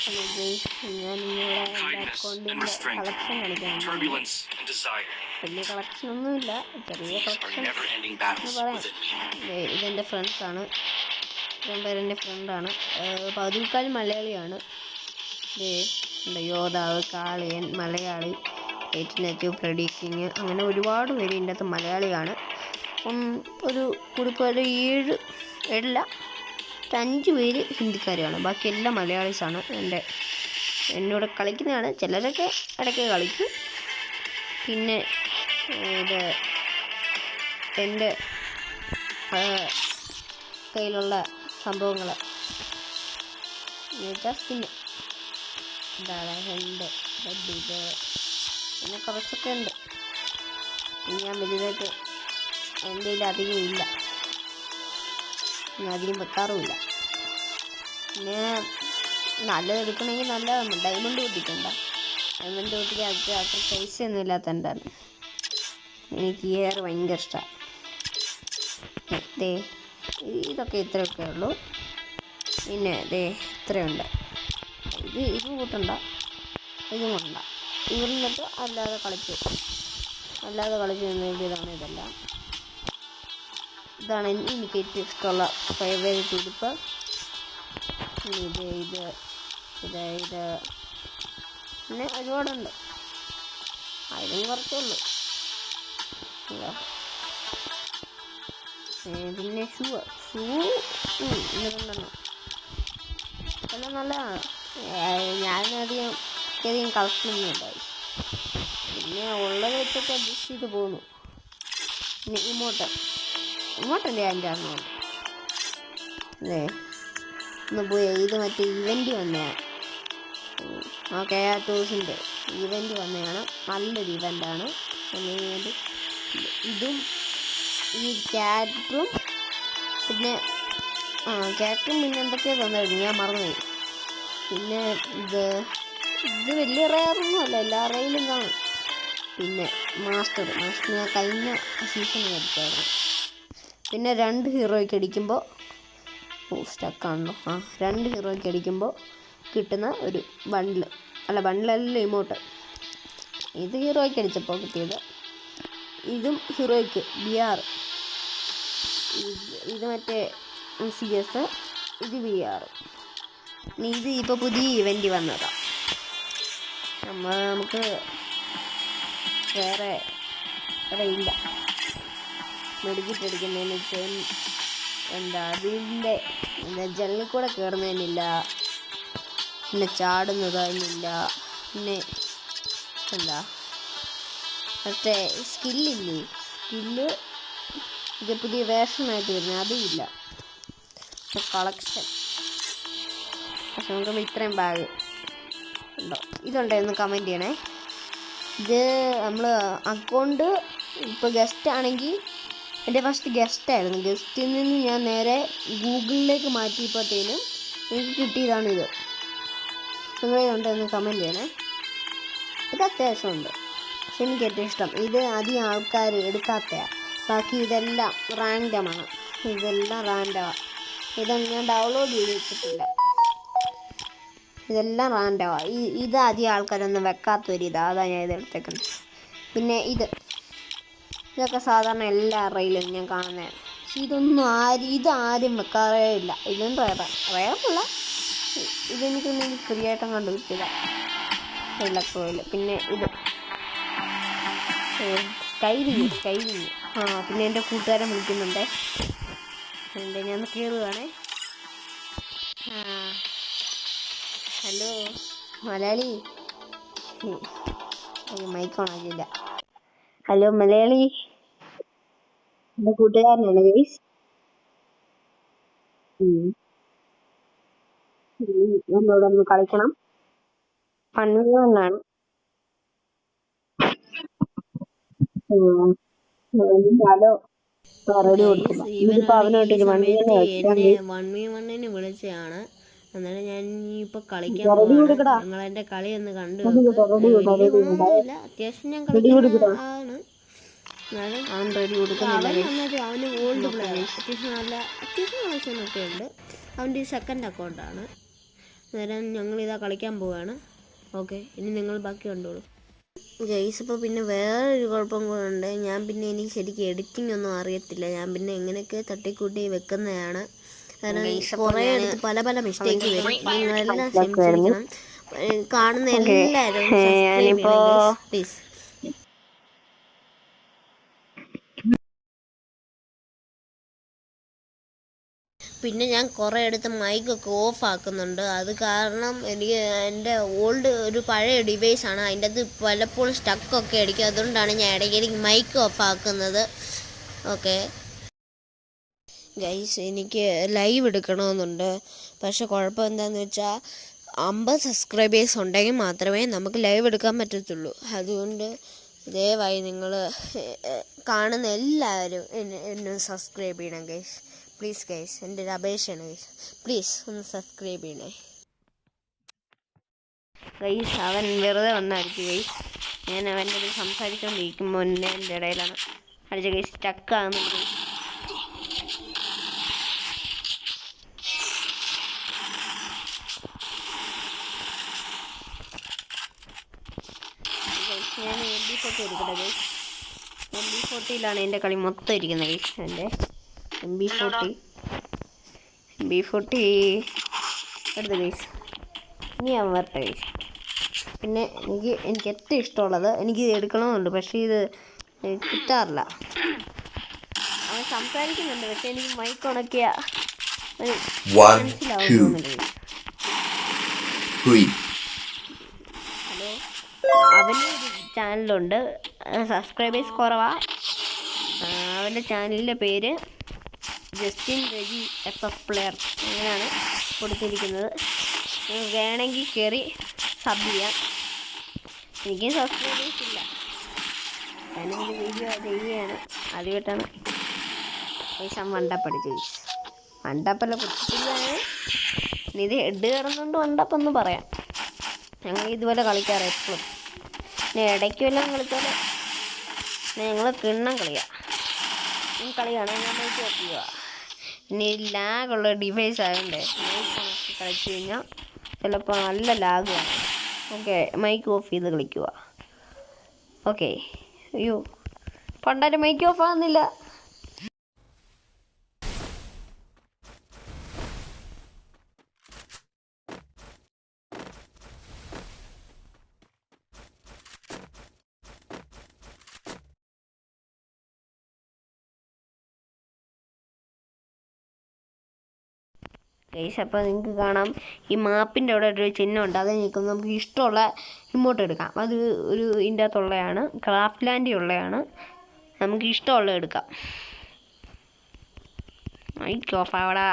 ഞാനിവിടെ അക്കൗണ്ടിൻ്റെ കളക്ഷൻ കാണിക്കാൻ വലിയ കളക്ഷനൊന്നുമില്ല, ചെറിയ കളക്ഷൻ എന്ന് പറയാം. ഇതെൻ്റെ ഫ്രണ്ട്സാണ്, ഇത്രയും പേരെൻ്റെ ഫ്രണ്ടാണ്. പകുതിക്കാൽ മലയാളിയാണ്. യോദ്ധാവ്, കാളിയൻ, മലയാളി, ഏറ്റവും പ്രഡിക്റ്റിങ്, അങ്ങനെ ഒരുപാട് പേര് ഇതിൻ്റെ അകത്ത് മലയാളിയാണ്. ഒരു കുറിപ്പൊരു 5 പേര് ഹിന്ദിക്കാരാണ്, ബാക്കി എല്ലാം മലയാളീസാണ്. എന്നോട് കളിക്കുന്നതാണ്. ചിലരൊക്കെ ഇടയ്ക്ക് കളിക്കും. പിന്നെ ഇത് എൻ്റെ കയ്യിലുള്ള സംഭവങ്ങൾ സ്കിന്ന് ഹെഡ് ഇത് പിന്നെ കുറച്ചൊക്കെ ഉണ്ട്. ഞാൻ വലുതായിട്ട് എൻ്റെ കയ്യിൽ അധികം ഇല്ല, ഞാൻ അധികം വെക്കാറുമില്ല. പിന്നെ നല്ലത് എടുക്കണമെങ്കിൽ നല്ലതാണ്. ഡയമണ്ട് പൊട്ടിക്കണ്ട, ഡയമണ്ട് പൊട്ടിക്കാൻ അത്ര പൈസ ഒന്നും ഇല്ലാത്തതുകൊണ്ടാണ്. എനിക്ക് ഈ ഹെയർ ഭയങ്കര ഇഷ്ടമാണ്. ഇതൊക്കെ ഇത്രയൊക്കെ ഉള്ളൂ. പിന്നെ ഇത്രയുണ്ട്. ഇത് കൂട്ടണ്ട, ഇതും കൊണ്ട. ഇവിടുന്നിട്ട് അല്ലാതെ കളിച്ച് നേടിയതാണ് ഇതെല്ലാം. ഇതാണ് എനിക്ക് ഏറ്റവും ഇഷ്ടമുള്ള ഫേവറേറ്റ് ഉടുപ്പ്. ഇത് പിന്നെ ഒരുപാടുണ്ട്, അതിലും കുറച്ചുള്ളൂ. പിന്നെ ഷൂ ഇതുണ്ടെണ്ണോ എല്ലാം നല്ലതാണ്. ഞാനധികം കളക്ഷനൊന്നും ഉണ്ടായി, പിന്നെ ഉള്ളത് വെച്ചൊക്കെ അഡ്ജസ്റ്റ് ചെയ്ത് പോകുന്നു. പിന്നെ ഇമോട്ടൻ്റെ 5 ഒന്ന് പോയി. ഇത് മറ്റേ ഇവൻ്റ് വന്നതാണ്, ടൂസിൻ്റെ ഇവൻ്റ് വന്നതാണ്. നല്ലൊരു ഇവൻ്റാണ്. ഇതും ഈ ക്യാരക്ടറും പിന്നെ പിന്നെ എന്തൊക്കെയോ തന്നായിരുന്നു, ഞാൻ മറന്നുപോയി. പിന്നെ ഇത് വലിയ റെയറൊന്നും അല്ല, എല്ലാ റെയിലും കാണും. പിന്നെ മാസ്റ്റർ ഞാൻ കഴിഞ്ഞ സീസണിൽ അടിച്ചായിരുന്നു. പിന്നെ 2 ഹീറോയ്ക്ക് അടിക്കുമ്പോൾ സ്റ്റക്കാണല്ലോ. 2 ഹീറോയ്ക്ക് അടിക്കുമ്പോൾ കിട്ടുന്ന ഒരു ബണ്ടിലല്ല ഇമോട്ട്. ഇത് ഹീറോയ്ക്ക് അടിച്ചപ്പോൾ കിട്ടിയത്. ഇതും ഹീറോയ്ക്ക് BR, ഇത് മറ്റേ CS, ഇത് BR. ഇത് ഇപ്പോൾ പുതിയ ഇവൻ്റ് വന്നതാണ്. നമുക്ക് വേറെ ഇല്ല മെഡിക്കറ്റ് അടിക്കുന്നതിന് അതിൻ്റെ ജനലിൽ കൂടെ കയറുന്നതിനില്ല, പിന്നെ ചാടുന്നതിനില്ല, പിന്നെ മറ്റേ സ്കില്ല് ഇത് പുതിയ വേർഷനായിട്ട് വരുന്നത് അതുമില്ല. കളക്ഷൻ പക്ഷെ നമുക്ക് ഇത്രയും ബാഗ് ഉണ്ടോ ഇതുണ്ടായിരുന്നു. കമൻറ്റ് ചെയ്യണേ. ഇത് നമ്മൾ അക്കൗണ്ട് ഇപ്പോൾ ഗസ്റ്റ് ആണെങ്കിൽ എൻ്റെ ഫസ്റ്റ് ഗസ്റ്റായിരുന്നു. ഗസ്റ്റിൽ നിന്ന് ഞാൻ നേരെ ഗൂഗിളിലേക്ക് മാറ്റിയപ്പോഴത്തേനും എനിക്ക് കിട്ടിയതാണിത്. നിങ്ങളിതുണ്ടെന്ന് കമൻറ്റ് ചെയ്യണേ. ഇത് അത്യാവശ്യമുണ്ട്, പക്ഷെ എനിക്ക് ഏറ്റവും ഇഷ്ടം ഇത് അധികം ആൾക്കാർ എടുക്കാത്തതാണ്. ബാക്കി ഇതെല്ലാം റാൻഡമാണ്. ഇതൊന്നും ഞാൻ ഡൗൺലോഡ് ചെയ്ത് വെച്ചിട്ടില്ല, ഇതെല്ലാം റാൻഡമാണ്. ഇത് അധികം ആൾക്കാരൊന്നും വെക്കാത്തൊരിതാണ്, അതാണ് ഞാൻ ഇതെടുത്തേക്കുന്നത്. പിന്നെ ഇതൊക്കെ സാധാരണ എല്ലാ റെയിലും ഞാൻ കാണുന്നതാണ്. പക്ഷെ ഇതാരും വെക്കാറേ ഇല്ല. ഇതും റയറല്ല, ഇതെനിക്കൊന്നും ഫ്രീ ആയിട്ടും കണ്ടു കിട്ടില്ല റെയിലൊക്കെ. പിന്നെ ഇത് സ്കൈലിങ് പിന്നെ എൻ്റെ കൂട്ടുകാരൻ വിളിക്കുന്നുണ്ട്. ഞാൻ കയറുകയാണേ. ഹലോ മലയാളി, മൈക്ക് ഓണാക്കില്ല. ഹലോ മലയാളി, എൻ്റെ കൂട്ടുകാരനാണ് ഗൈസ്. എന്നോടൊന്ന് കളിക്കണം. പണിയാണ്. എന്നെ 1v1 വിളിച്ചതാണ്. എന്നാലും ഞാൻ ഇപ്പൊ കളിക്കാൻ പോവാണ്. നിങ്ങളെന്റെ കളി ഒന്ന് കണ്ടു. അത്യാവശ്യം ഞാൻ കളിക്കുന്നതാണ്. അവന് ഓൾഡ് പ്ലെയർ, അത്യാവശ്യം കളക്ഷനൊക്കെ ഉണ്ട്. അവൻ്റെ 2nd അക്കൗണ്ടാണ്. നേരം ഞങ്ങളിതാ കളിക്കാൻ പോവുകയാണ്. ഓക്കെ, ഇനി നിങ്ങൾ ബാക്കി കണ്ടോളൂ. ഗൈസ്, ഇപ്പോൾ പിന്നെ വേറൊരു കുഴപ്പം കൂടെ ഉണ്ട്. ഞാൻ പിന്നെ എനിക്ക് ശരിക്കും എഡിറ്റിംഗ് ഒന്നും അറിയത്തില്ല. ഞാൻ പിന്നെ എങ്ങനെയൊക്കെ തട്ടിക്കൂട്ടി വെക്കുന്നതാണ്. കാരണം കുറേ എടുത്ത് പല പല മിസ്റ്റേക്ക് വരും. നിങ്ങളെല്ലാം ക്ഷമിച്ചിരിക്കണം. കാണുന്ന എല്ലാവരും സബ്സ്ക്രൈബ് ചെയ്യണം പ്ലീസ്. പിന്നെ ഞാൻ കുറേ എടുത്ത് മൈക്കൊക്കെ ഓഫ് ആക്കുന്നുണ്ട്. അത് കാരണം എനിക്ക് എൻ്റെ ഒരു പഴയ ഡിവൈസാണ്. അതിൻ്റെ അത് പലപ്പോഴും സ്റ്റക്കൊക്കെ അടിക്കും. അതുകൊണ്ടാണ് ഞാൻ ഇടയ്ക്ക് മൈക്ക് ഓഫ് ആക്കുന്നത്. ഓക്കെ ഗൈസ്, എനിക്ക് ലൈവ് എടുക്കണമെന്നുണ്ട്. പക്ഷെ കുഴപ്പം എന്താണെന്ന് വെച്ചാൽ 50 സബ്സ്ക്രൈബേഴ്സ് ഉണ്ടെങ്കിൽ മാത്രമേ നമുക്ക് ലൈവ് എടുക്കാൻ പറ്റത്തുള്ളൂ. അതുകൊണ്ട് ദയവായി നിങ്ങൾ കാണുന്ന എല്ലാവരും എന്നെ സബ്സ്ക്രൈബ് ചെയ്യണം ഗൈസ്. പ്ലീസ് ഗൈസ്, എൻ്റെ ഒരു അപേക്ഷയാണ് ഗൈസ്. പ്ലീസ് ഒന്ന് സബ്സ്ക്രൈബ് ചെയ്യണേ ഗൈസ്. അവൻ വെറുതെ വന്നായിരിക്കും ഗൈസ്. ഞാൻ അവൻ്റെ ഒരു സംസാരിച്ചുകൊണ്ടിരിക്കുമ്പോൾ എൻ്റെ ഇടയിലാണ് അടിച്ച ഗൈസ്. സ്റ്റക്കാകുന്നുണ്ട് ഗൈസ്. ഞാൻ MB40 എടുക്കട്ടെ ഗൈസ്. MB40യിലാണ് എൻ്റെ കളി മൊത്തം ഇരിക്കുന്നത് ഗൈസ്. എൻ്റെ MB40 എടുത്ത് ഗൈസ്. ഇനി ഞാൻ വരട്ടെ ഗൈസ്. പിന്നെ എനിക്ക് ഏറ്റവും ഇഷ്ടമുള്ളത് എനിക്ക് എടുക്കണമെന്നുണ്ട്. പക്ഷേ ഇത് കിട്ടാറില്ല. അവൻ സംസാരിക്കുന്നുണ്ട്, പക്ഷെ എനിക്ക് മൈക്ക് ഉണക്കിയ മനസ്സിലാവുന്നുണ്ട്. ഹലോ, അവൻ്റെ ഒരു ചാനലുണ്ട്. സബ്സ്ക്രൈബേഴ്സ് കുറവാണ്. അവൻ്റെ ചാനലിൻ്റെ പേര് ജസ്റ്റിൻ റെജി FF പ്ലെയർ അങ്ങനെയാണ് കൊടുത്തിരിക്കുന്നത്. വേണമെങ്കിൽ കയറി സബ് ചെയ്യാം. എനിക്ക് സബ്സ്ക്രൈബേഴ്സ് ഇല്ല. ഞാനൊരു വീഡിയോ ചെയ്യുകയാണ്. ആദ്യമായിട്ടാണ് പൈസ മണ്ടപ്പടിച്ച് മണ്ടപ്പല്ല കുത്തിയാണ്. ഇത് ഹെഡ് കയറുന്നുണ്ട് മണ്ടപ്പെന്ന് പറയാം. ഞങ്ങൾ ഇതുപോലെ കളിക്കാറ് എപ്പോഴും. പിന്നെ ഇടയ്ക്ക് വല്ലതും കളിച്ചാൽ ഞങ്ങൾ കിണ്ണം കളിയാണ്. ഞാൻ മൈക്ക് ഓഫ് ചെയ്യുക. പിന്നെ ലാഗുള്ള ഡിവൈസ് ആയതുകൊണ്ട് മൈക്ക് ഓഫ് കളിച്ചു കഴിഞ്ഞാൽ ചിലപ്പോൾ നല്ല ലാഗാണ്. ഓക്കെ, മൈക്ക് ഓഫ് ചെയ്ത് കളിക്കുക. ഓക്കെ, അയ്യോ പണ്ടാരും മൈക്ക് ഓഫ് ആകുന്നില്ല. ഗൈസ്, അപ്പോൾ നിങ്ങൾക്ക് കാണാം ഈ മാപ്പിൻ്റെ അവിടെ ഒരു ചിഹ്നമുണ്ട്. അത് നിൽക്കുമ്പോൾ നമുക്ക് ഇഷ്ടമുള്ള ഇമോട്ട് എടുക്കാം. അത് ഇതിൻ്റെ അകത്തുള്ളതാണ്, ക്രാഫ്റ്റ് ലാൻഡിൽ ഉള്ളതാണ്. നമുക്ക് ഇഷ്ടമുള്ളത് എടുക്കാം. മൈക്ക് ഓഫ് ആവടാ.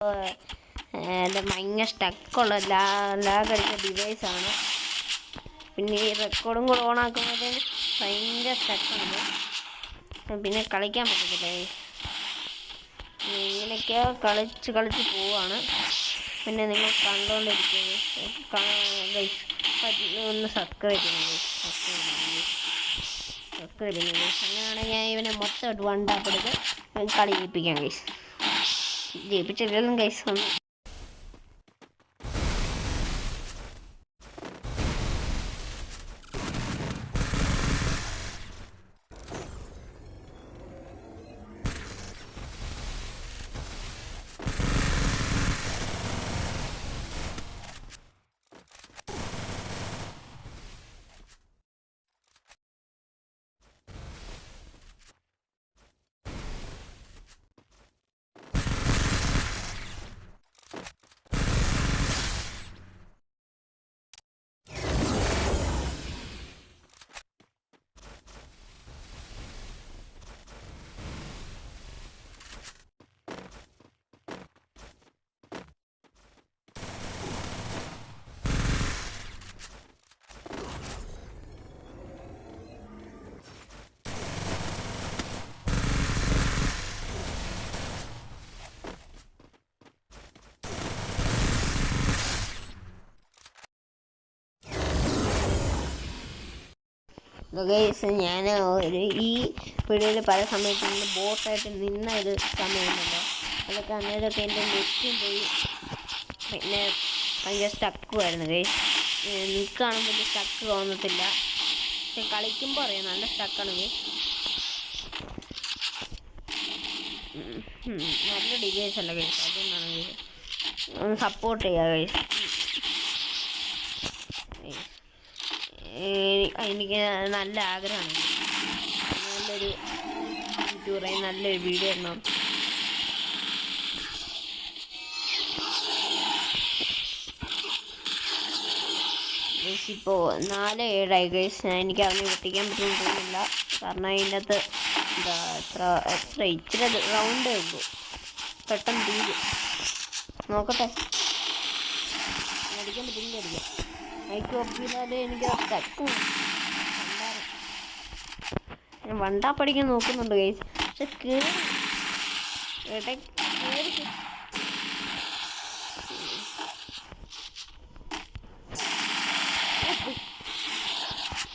എൻ്റെ ഭയങ്കര സ്റ്റക്കുള്ള ലാഗടിച്ച ഡിവൈസാണ്. പിന്നെ ഈ റെക്കോർഡും കൂടെ ഓണാക്കുമ്പോഴത്തേന് ഭയങ്കര സ്റ്റക്കാണ്. പിന്നെ കളിക്കാൻ പറ്റത്തില്ല. ഇങ്ങനെയൊക്കെ കളിച്ച് പോവാണ്. പിന്നെ നിങ്ങൾ കണ്ടുകൊണ്ടിരിക്കുക. ഒന്ന് സബ്സ്ക്രൈബ് ചെയ്യണം. അങ്ങനെയാണെങ്കിൽ ഞാൻ ഇവനെ മൊത്തമായിട്ട് വണ്ടാപ്പെടുത്ത് കളി ജയിപ്പിക്കാം ഗൈസ്. ജയിപ്പിച്ചില്ലെങ്കിലും ഗൈസ് ഒന്ന് ഗൈസ് ഞാൻ ഈ വീഡിയോയിൽ പല സമയത്തും ബോട്ടായിട്ട് നിന്ന ഒരു സമയമുണ്ടല്ലോ. അതൊക്കെ അന്നേരമൊക്കെ എൻ്റെ നെറ്റും പോയി. പിന്നെ ഭയങ്കര സ്റ്റക്കുമായിരുന്നു ഗൈസ്. നിൽക്കുകയാണെങ്കിൽ വലിയ സ്റ്റക്ക് തോന്നത്തില്ല. പക്ഷെ കളിക്കുമ്പോൾ അറിയാം നല്ല സ്റ്റക്കാണ് ഗൈസ്. നല്ല ഡിവൈസ് അല്ല ഗൈസ്. അതുകൊണ്ടാണ് ഗൈസ് ഒന്ന് സപ്പോർട്ട് ചെയ്യുക ഗൈസ്. എനിക്ക് നല്ല ആഗ്രഹമാണ് നല്ലൊരു യൂട്യൂബറായി നല്ലൊരു വീഡിയോ ഇടണം. ഗൈസ് ഇപ്പോൾ 4-7 ഗൈസ്. എനിക്ക് അവനെ വെട്ടിക്കാൻ പറ്റുമെന്ന് തോന്നുന്നില്ല. കാരണം അതിൻ്റെ അകത്ത് എത്ര ഇച്ചിരി റൗണ്ടേ ഉള്ളൂ. പെട്ടെന്ന് തീരും. നോക്കട്ടെ, അടിക്കാൻ പറ്റുമെങ്കിൽ അടിക്കാം. മൈക്ക് ഒപ്പില്ലാതെ എനിക്ക് സ്റ്റക്കും ഞാൻ വണ്ടാ പഠിക്കാൻ നോക്കുന്നുണ്ട് ഗൈസ്. പക്ഷെ കേറി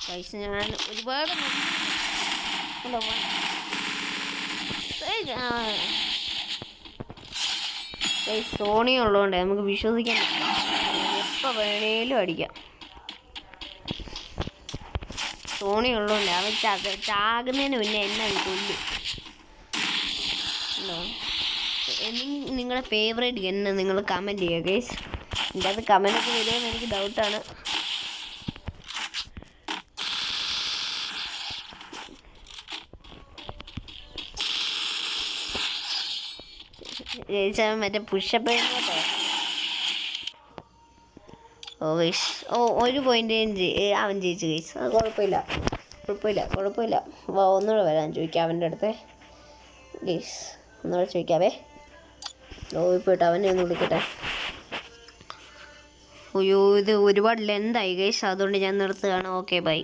ഗൈസ് ഞാൻ ഒരുപാട് സോണി ഉള്ളതുകൊണ്ട് നമുക്ക് വിശ്വസിക്കാൻ പറ്റില്ല. എപ്പോൾ വേണേലും അടിക്കാം. സോണി ഉള്ളതുകൊണ്ട് അവൻ ചാകുന്നതിന് മുന്നേ എന്നെ കൊല്ലും. നിങ്ങളുടെ ഫേവറേറ്റ് ഗണ്ണ് നിങ്ങൾ കമൻറ്റ് ചെയ്യുക ഗൈസ്. എൻ്റെ അത് കമൻറ്റൊക്കെ വരുമെന്ന് എനിക്ക് ഡൗട്ടാണ്. ജയിച്ചാൽ മറ്റേ പുഷപ്പ് ചെയ്യുന്നോട്ടെ. ഓ ഗൈസ്, ഒരു പോയിന്റ് അവൻ ജയിച്ചു ഗൈസ്. അത് കുഴപ്പമില്ല. ഒന്നുകൂടെ വരാൻ ചോദിക്കാം അവൻ്റെ അടുത്ത് ഗൈസ്. ഒന്നുകൂടെ ചോദിക്കാവേ. പോയിട്ട് അവനെ ഒന്ന് വിളിക്കട്ടെ. അയ്യോ ഇത് ഒരുപാട് ലെന്തായി ഗൈസ്. അതുകൊണ്ട് ഞാൻ നിർത്തുകയാണ്. Okay bye.